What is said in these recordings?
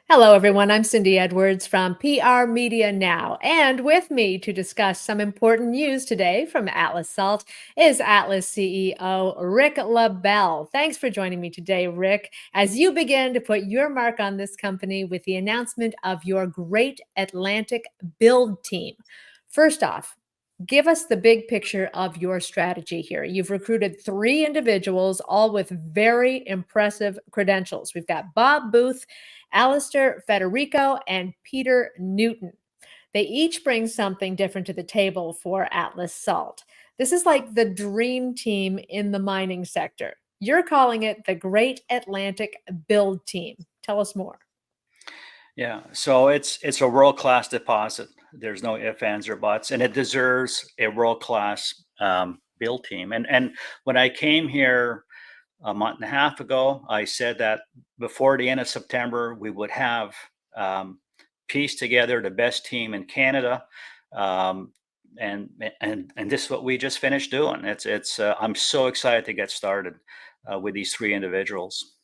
Hello, everyone. I'm Cindy Edwards from PR Media Now. And with me to discuss some important news today from Atlas Salt is Atlas CEO Rick LaBelle. Thanks for joining me today, Rick, as you begin to put your mark on this company with the announcement of your Great Atlantic Build Team. First off, give us the big picture of your strategy here. You've recruited three individuals, all with very impressive credentials. We've got Bob Booth, Aleister, Federico, and Peter Newton. They each bring something different to the table for Atlas Salt. This is like the dream team in the mining sector. You're calling it the Great Atlantic Build Team. Tell us more. Yeah, so it's a world-class deposit. There's no ifs, ands, or buts, and it deserves a world-class build team. And when I came here a month and a half ago, I said that before the end of September, we would have pieced together the best team in Canada. Um, and this is what we just finished doing. It's I'm so excited to get started with these three individuals.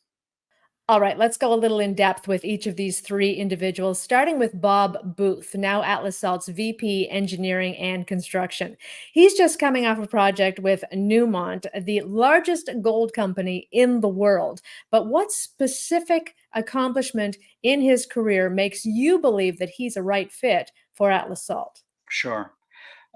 All right, let's go a little in depth with each of these three individuals, starting with Bob Booth, now Atlas Salt's VP Engineering and Construction. He's just coming off a project with Newmont, the largest gold company in the world. But what specific accomplishment in his career makes you believe that he's a right fit for Atlas Salt? Sure.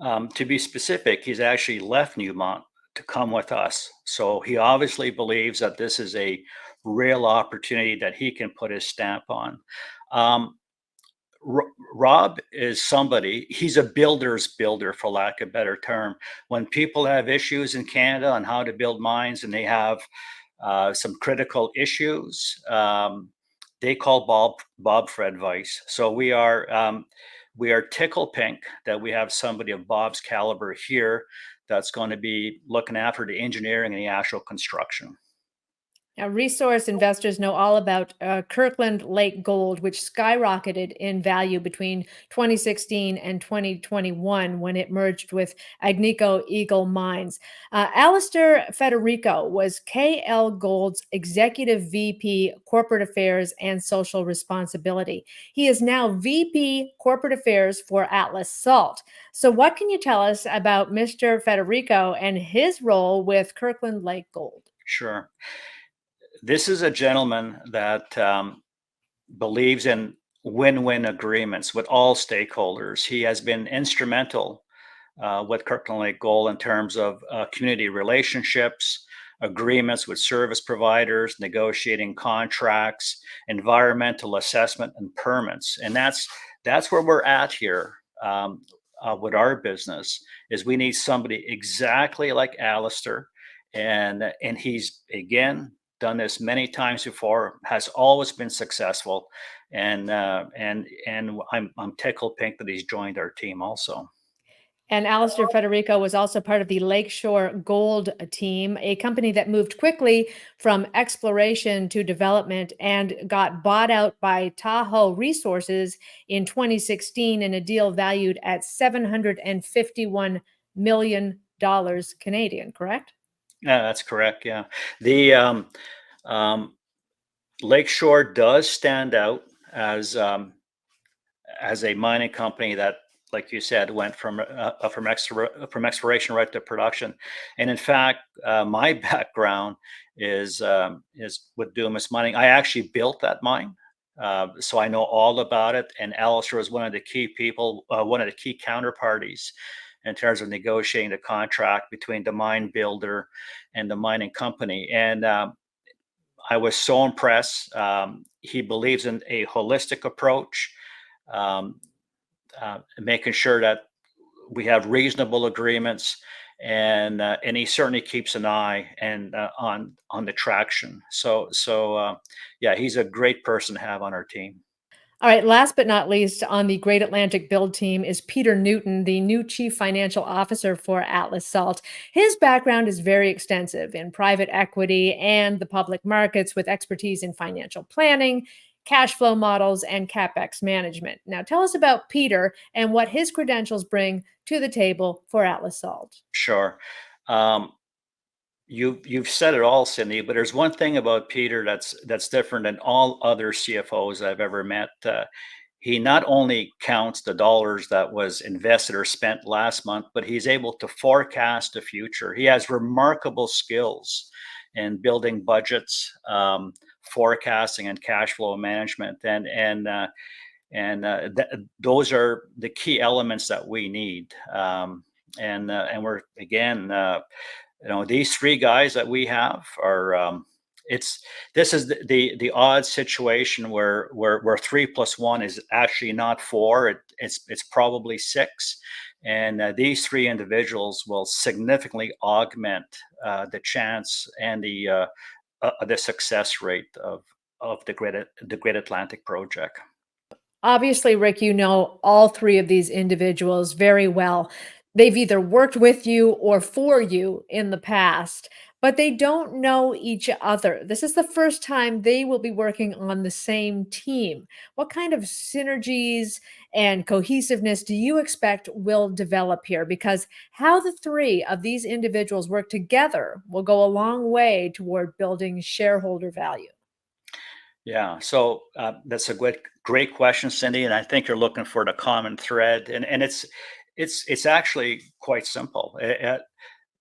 To be specific, he's actually left Newmont to come with us. So he obviously believes that this is a real opportunity that he can put his stamp on. Um, Rob is somebody, he's a builder's builder, for lack of a better term. When people have issues in Canada on how to build mines and they have some critical issues, they call Bob for advice. So we are tickle pink that we have somebody of Bob's caliber here that's going to be looking after the engineering and the actual construction. Now, resource investors know all about Kirkland Lake Gold, which skyrocketed in value between 2016 and 2021 when it merged with Agnico Eagle Mines. Aleister Federico was KL Gold's executive VP, Corporate Affairs and Social Responsibility. He is now VP, Corporate Affairs for Atlas Salt. So, what can you tell us about Mr. Federico and his role with Kirkland Lake Gold? Sure. This is a gentleman that believes in win-win agreements with all stakeholders. He has been instrumental with Kirkland Lake Gold in terms of community relationships, agreements with service providers, negotiating contracts, environmental assessment, and permits. And that's where we're at here with our business. Is we need somebody exactly like Aleister, and he's again done this many times before, has always been successful, and I'm tickled pink that he's joined our team also. And Aleister Federico was also part of the Lakeshore Gold team, a company that moved quickly from exploration to development and got bought out by Tahoe Resources in 2016 in a deal valued at $751 million Canadian, correct? Yeah, that's correct. Yeah, the um, Lakeshore does stand out as a mining company that, like you said, went from exploration right to production. And in fact, my background is with Dumas Mining. I actually built that mine, so I know all about it. And Alistair was one of the key people, one of the key counterparties in terms of negotiating the contract between the mine builder and the mining company. And I was so impressed. He believes in a holistic approach, um, making sure that we have reasonable agreements, and he certainly keeps an eye and on the traction. So yeah, he's a great person to have on our team. All right, last but not least on the Great Atlantic Build team is Peter Newton, the new Chief Financial Officer for Atlas Salt. His background is very extensive in private equity and the public markets with expertise in financial planning, cash flow models, and CapEx management. Now, tell us about Peter and what his credentials bring to the table for Atlas Salt. Sure. Um, you've said it all, Cindy. But there's one thing about Peter that's different than all other CFOs I've ever met. He not only counts the dollars that was invested or spent last month, but he's able to forecast the future. He has remarkable skills in building budgets, forecasting, and cash flow management. Those are the key elements that we need. And we're again, these three guys that we have are. It's this is the odd situation where 3 plus 1 is actually not four. It's probably six, and these three individuals will significantly augment the chance and the success rate of the Great Atlantic project. Obviously, Rick, you know all three of these individuals very well. They've either worked with you or for you in the past, but they don't know each other. This is the first time they will be working on the same team. What kind of synergies and cohesiveness do you expect will develop here? Because how the three of these individuals work together will go a long way toward building shareholder value. Yeah, so that's a great question, Cindy, and I think you're looking for the common thread, and it's actually quite simple.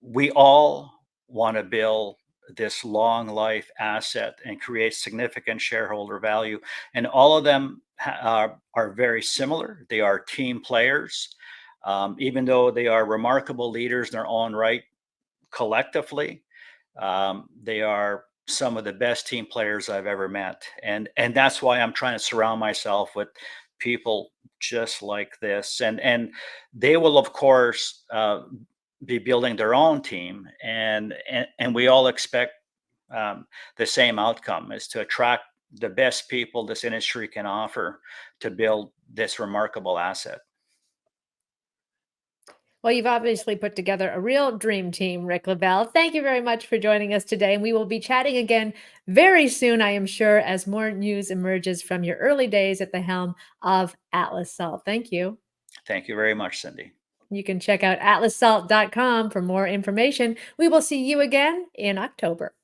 We all want to build this long life asset and create significant shareholder value, and all of them are very similar. They are team players, even though they are remarkable leaders in their own right collectively. They are some of the best team players I've ever met, and that's why I'm trying to surround myself with people just like this. And they will, of course, be building their own team, and we all expect the same outcome: is to attract the best people this industry can offer to build this remarkable asset. Well, you've obviously put together a real dream team, Rick LaBelle. Thank you very much for joining us today. And we will be chatting again very soon, I am sure, as more news emerges from your early days at the helm of Atlas Salt. Thank you. Thank you very much, Cindy. You can check out atlassalt.com for more information. We will see you again in October.